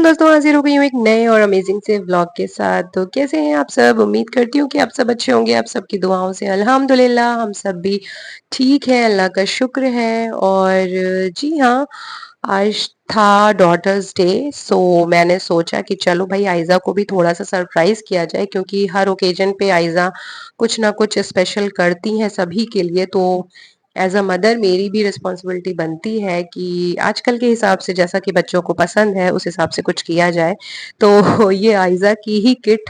दोस्तों, हाज़िर हो गई हूँ एक नए और अमेज़िंग से व्लॉग के साथ। तो कैसे हैं आप सब? उम्मीद करती हूँ कि आप सब अच्छे होंगे। आप सबकी दुआओं से अल्हम्दुलिल्लाह हम सब भी ठीक हैं, अल्लाह का शुक्र है। और जी हाँ, आज था डॉटर्स डे, सो मैंने सोचा कि चलो भाई आइज़ा को भी थोड़ा-सा सरप्राइज़ किया जाए, क्योंकि हर ओकेज़न पे आइज़ा कुछ ना कुछ स्पेशल करती हैं सभी के लिए। तो एज़ अ मदर मेरी भी रिस्पॉन्सिबिलिटी बनती है कि आजकल के हिसाब से जैसा कि बच्चों को पसंद है उस हिसाब से कुछ किया जाए। तो ये आइज़ा की ही किट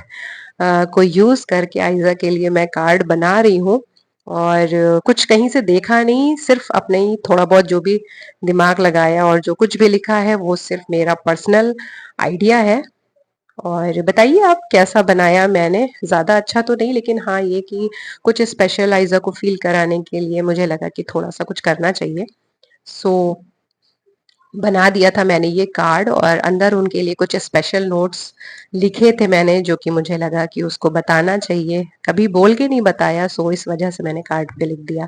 को यूज़ करके आइज़ा के लिए मैं कार्ड बना रही हूँ। और कुछ कहीं से देखा नहीं, सिर्फ़ अपने ही थोड़ा बहुत जो भी दिमाग लगाया, और जो कुछ भी लिखा है वो सिर्फ़ मेरा पर्सनल आइडिया है। और बताइए आप कैसा बनाया मैंने? ज़्यादा अच्छा तो नहीं, लेकिन हाँ, ये कि कुछ स्पेशल आइज़ा को फ़ील कराने के लिए मुझे लगा कि थोड़ा-सा कुछ करना चाहिए। सो बना दिया था मैंने ये कार्ड, और अंदर उनके लिए कुछ स्पेशल नोट्स लिखे थे मैंने, जो कि मुझे लगा कि उसको बताना चाहिए। कभी बोल के नहीं बताया, सो इस वजह से मैंने कार्ड पे लिख दिया।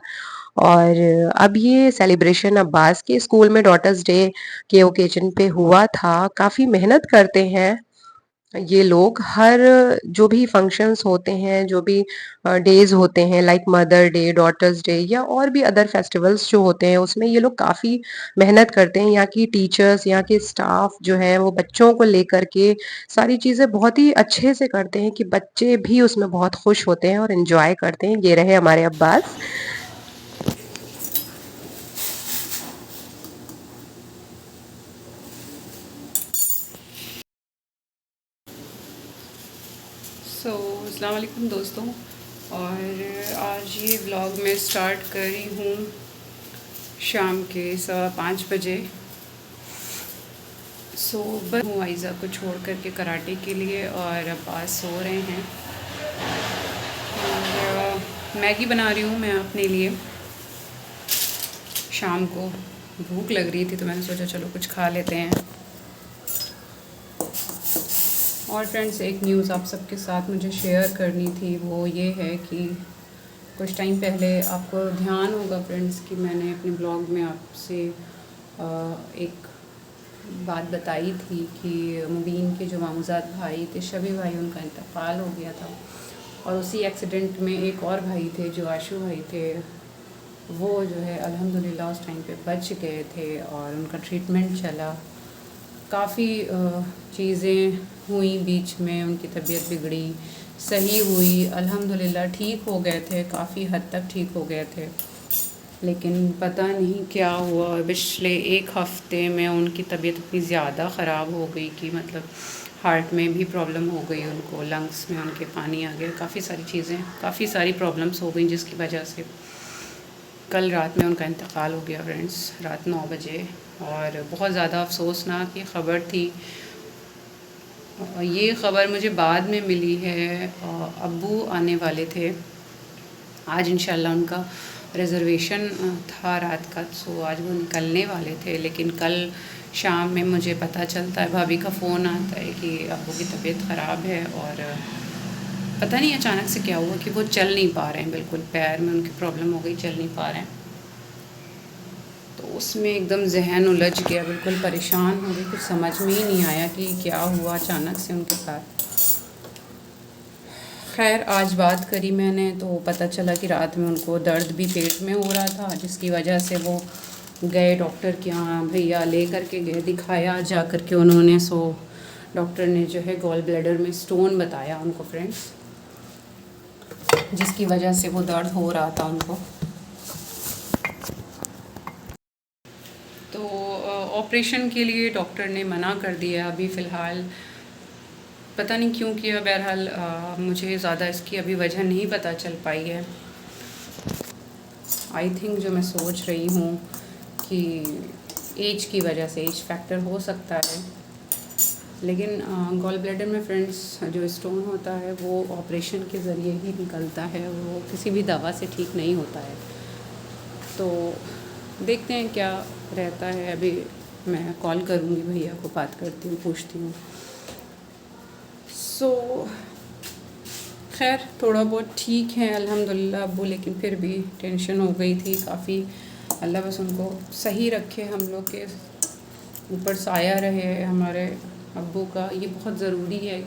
और अब ये सेलिब्रेशन अब्बास के स्कूल में डॉटर्स डे के ओकेज़न पे हुआ था। काफ़ी मेहनत करते हैं ये लोग। हर जो भी फंक्शंस होते हैं, जो भी डेज़ होते हैं, like mother day, daughters day या और भी अदर फेस्टिवल्स जो होते हैं, उसमें ये लोग काफ़ी मेहनत करते हैं। यहाँ की टीचर्स, यहाँ के स्टाफ जो है वो बच्चों को लेकर के सारी चीज़ें बहुत ही अच्छे से करते हैं कि बच्चे भी उसमें बहुत खुश होते हैं और एंजॉय करते हैं। ये रहे हमारे अब्बास। अस्सलाम वालेकुम दोस्तों। और आज ये व्लॉग मैं स्टार्ट कर रही हूँ शाम के 5:15 बजे। बस हूँ आइज़ा को छोड़ कर के कराटे के लिए, और अब्बास सो रहे हैं। और मैगी बना रही हूँ मैं अपने लिए। शाम को भूख लग रही थी तो मैंने सोचा चलो कुछ खा लेते हैं। और फ्रेंड्स, एक न्यूज़ आप सबके साथ मुझे शेयर करनी थी, वो ये है कि कुछ टाइम पहले आपको ध्यान होगा फ्रेंड्स कि मैंने अपने ब्लॉग में आपसे एक बात बताई थी कि मुबीन के जो मामूज़ात भाई थे, शबी भाई, उनका इंतकाल हो गया था। और उसी एक्सीडेंट में एक और भाई थे जो आशू भाई थे, वो जो है अल्हम्दुलिल्लाह उस टाइम पे बच गए थे और उनका ट्रीटमेंट चला। काफ़ी चीज़ें हुई बीच में, उनकी तबीयत बिगड़ी, सही हुई, अल्हम्दुलिल्लाह ठीक हो गए थे, काफ़ी हद तक ठीक हो गए थे। लेकिन पता नहीं क्या हुआ, पिछले एक हफ़्ते में उनकी तबीयत इतनी ज़्यादा ख़राब हो गई कि मतलब हार्ट में भी प्रॉब्लम हो गई उनको, लंग्स में उनके पानी आ गया, काफ़ी सारी चीज़ें, काफ़ी सारी प्रॉब्लम्स हो गई, जिसकी वजह से कल रात में उनका इंतकाल हो गया फ्रेंड्स, रात 9 बजे। और बहुत ज़्यादा अफसोसनाक ये ख़बर थी। ये ख़बर मुझे बाद में मिली है। अब्बू आने वाले थे आज, इंशाल्लाह उनका रिज़र्वेशन था रात का, सो आज वो निकलने वाले थे। लेकिन कल शाम में मुझे पता चलता है, भाभी का फ़ोन आता है कि अब्बू की तबीयत ख़राब है, और पता नहीं अचानक से क्या हुआ कि वो चल नहीं पा रहे हैं, बिल्कुल पैर में उनकी प्रॉब्लम हो गई, चल नहीं पा रहे हैं। तो उसमें एकदम जहन उलझ गया, बिल्कुल परेशान हो गई, कुछ समझ में ही नहीं आया कि क्या हुआ अचानक से उनके साथ। खैर आज बात करी मैंने तो पता चला कि रात में उनको दर्द भी पेट में हो रहा था, जिसकी वजह से वो गए डॉक्टर के यहाँ, भैया ले कर के गए, दिखाया जा कर के उन्होंने। सो डॉक्टर ने जो है गॉल ब्लैडर में स्टोन बताया उनको फ्रेंड्स, जिसकी वजह से वो दर्द हो रहा था उनको। तो ऑपरेशन के लिए डॉक्टर ने मना कर दिया अभी फ़िलहाल, पता नहीं क्यों किया। बहरहाल मुझे ज़्यादा इसकी अभी वजह नहीं पता चल पाई है। आई थिंक जो मैं सोच रही हूँ कि एज की वजह से, एज फैक्टर हो सकता है। लेकिन गॉल ब्लैडर में फ्रेंड्स जो स्टोन होता है वो ऑपरेशन के ज़रिए ही निकलता है, वो किसी भी दवा से ठीक नहीं होता है। तो देखते हैं क्या रहता है। अभी मैं कॉल करूँगी भैया को, बात करती हूँ, पूछती हूँ। खैर थोड़ा बहुत ठीक है अल्हम्दुलिल्लाह अब्बू, लेकिन फिर भी टेंशन हो गई थी काफ़ी। अल्लाह बस उनको सही रखे, हम लोग के ऊपर साया रहे, हमारे अब्बू का, ये बहुत ज़रूरी है।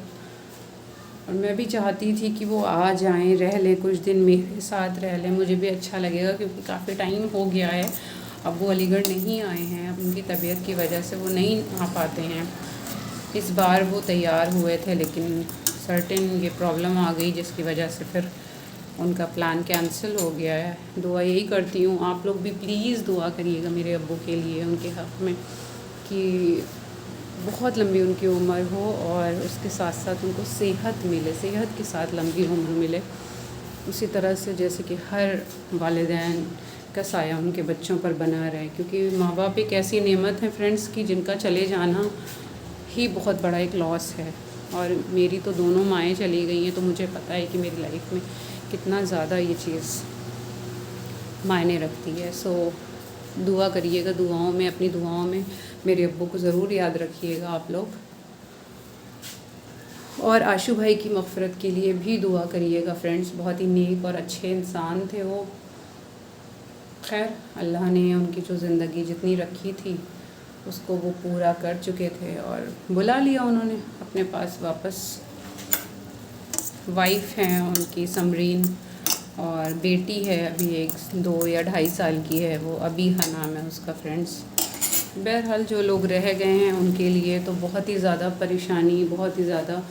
और मैं भी चाहती थी कि वो आ जाएं, रह लें कुछ दिन मेरे साथ रह लें, मुझे भी अच्छा लगेगा क्योंकि काफ़ी टाइम हो गया है अब वो अलीगढ़ नहीं आए हैं। अब उनकी तबीयत की वजह से वो नहीं आ पाते हैं। इस बार वो तैयार हुए थे लेकिन सर्टेन ये प्रॉब्लम आ गई जिसकी वजह से फिर उनका प्लान कैंसिल हो गया है। दुआ यही करती हूँ, आप लोग भी प्लीज़ दुआ करिएगा मेरे अब्बू के लिए, उनके हक़ में, कि बहुत लंबी उनकी उम्र हो और उसके साथ साथ उनको सेहत मिले, सेहत के साथ लंबी उम्र मिले। उसी तरह से जैसे कि हर वालिदैन का साया उनके बच्चों पर बना रहे, क्योंकि माँ बाप एक ऐसी नेमत है फ्रेंड्स की जिनका चले जाना ही बहुत बड़ा एक लॉस है। और मेरी तो दोनों माएँ चली गई हैं, तो मुझे पता है कि मेरी लाइफ में कितना ज़्यादा ये चीज़ मायने रखती है। सो दुआ करिएगा, दुआओं में, अपनी दुआओं में मेरे अब्बू को ज़रूर याद रखिएगा आप लोग। और आशू भाई की मग़फ़िरत के लिए भी दुआ करिएगा फ्रेंड्स, बहुत ही नेक और अच्छे इंसान थे वो। खैर अल्लाह ने उनकी जो ज़िंदगी जितनी रखी थी उसको वो पूरा कर चुके थे और बुला लिया उन्होंने अपने पास वापस। वाइफ हैं उनकी समरीन, और बेटी है अभी एक 2 या 2.5 साल की है, वो अबीहा नाम है उसका फ्रेंड्स। बहरहाल जो लोग रह गए हैं उनके लिए तो बहुत ही ज़्यादा परेशानी, बहुत ही ज़्यादा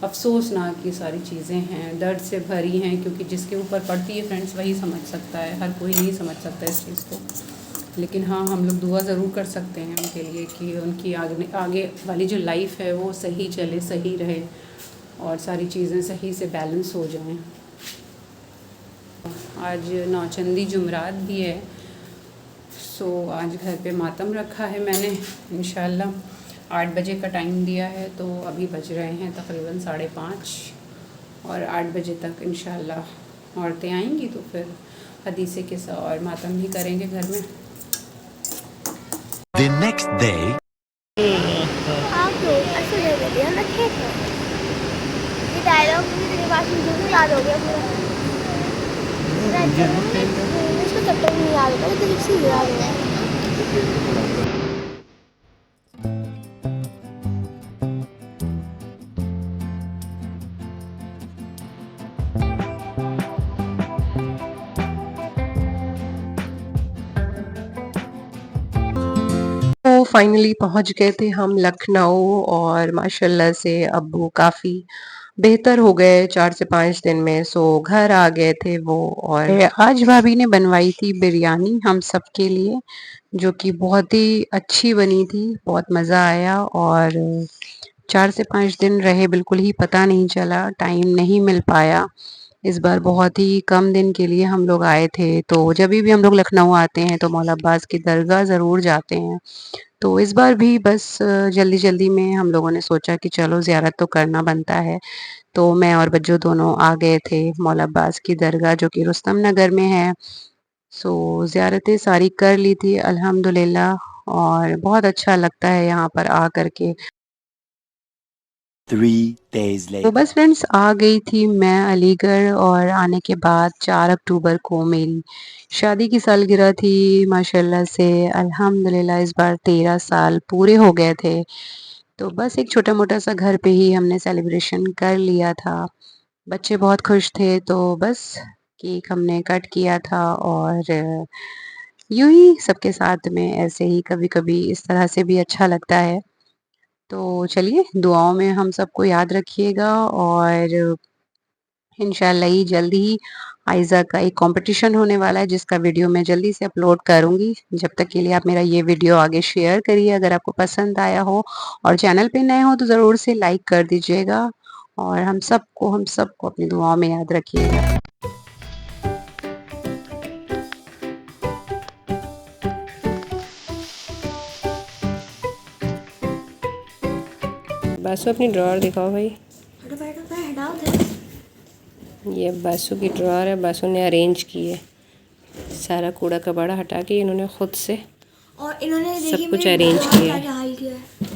अफसोसनाक ये सारी चीज़ें हैं, दर्द से भरी हैं, क्योंकि जिसके ऊपर पड़ती है फ्रेंड्स वही समझ सकता है, हर कोई नहीं समझ सकता इस चीज़ को। लेकिन हाँ, हम लोग दुआ ज़रूर कर सकते हैं उनके लिए कि उनकी आगे वाली जो लाइफ है वो सही चले, सही रहे और सारी चीज़ें सही से बैलेंस हो जाएं। आज नौचंदी जुमरात भी है, सो आज घर पे मातम रखा है मैंने। इंशाल्लाह 8 बजे का टाइम दिया है, तो अभी बज रहे हैं तकरीबन 5:30 और 8 बजे तक इंशाल्लाह औरतें आएंगी तो फिर हदीसे के साथ और मातम भी करेंगे घर में। The next day. आप लोग ऐसे ले लेते हैं ना खेत में, ये डायलॉग भी तेरे पास मुझे याद हो गया पूरा। इसको चैप्टर नहीं याद होता लेकिन इसी याद हो गया। तो फाइनली पहुंच गए थे हम लखनऊ और माशाल्लाह से अब्बू काफ़ी बेहतर हो गए 4 से 5 दिन में। सो घर आ गए थे वो, और आज भाभी ने बनवाई थी बिरयानी हम सब के लिए, जो कि बहुत ही अच्छी बनी थी, बहुत मज़ा आया। और 4 से 5 दिन रहे, बिल्कुल ही पता नहीं चला, टाइम नहीं मिल पाया। इस बार बहुत ही कम दिन के लिए हम लोग आए थे, तो जभी भी हम लोग लखनऊ आते हैं तो मौला अब्बास की दरगाह ज़रूर जाते हैं। तो इस बार भी बस जल्दी-जल्दी में हम लोगों ने सोचा कि चलो ज़ियारत तो करना बनता है। तो मैं और बच्चों दोनों आ गए थे मौला अब्बास की दरगाह, जो कि रुस्तम नगर में है। सो ज़ियारतें सारी कर ली थी अल्हम्दुलिल्लाह, और बहुत अच्छा लगता है यहाँ पर आ कर के। 3 days तो later. बस फ्रेंड्स आ गई थी मैं अलीगढ़, और आने के बाद 4 अक्टूबर को मेरी शादी की सालगिरह थी। माशाल्लाह से अल्हम्दुलिल्लाह इस बार 13 साल पूरे हो गए थे। तो बस एक छोटा-मोटा सा घर पे ही हमने सेलिब्रेशन कर लिया था। बच्चे बहुत खुश थे, तो बस केक हमने कट किया था, और यूँ ही सबके साथ में ऐसे ही कभी-कभी इस तरह से भी अच्छा लगता है। तो चलिए, दुआओं में हम सबको याद रखिएगा, और इंशाल्लाह ही जल्दी ही आइज़ा का एक कॉम्पिटिशन होने वाला है जिसका वीडियो मैं जल्दी से अपलोड करूँगी। जब तक के लिए आप मेरा ये वीडियो आगे शेयर करिए अगर आपको पसंद आया हो, और चैनल पे नए हो तो ज़रूर से लाइक कर दीजिएगा, और हम सबको अपनी दुआओं में याद रखिएगा। बासु अपनी ड्रॉअर दिखाओ भाई। हटाओ थे। ये बासु की ड्रॉअर है, बासु ने अरेंज की है। सारा कूड़ा कबाड़ा हटा के इन्होंने खुद से और इन्होंने सब कुछ अरेंज किया है। क्या हाल किया है।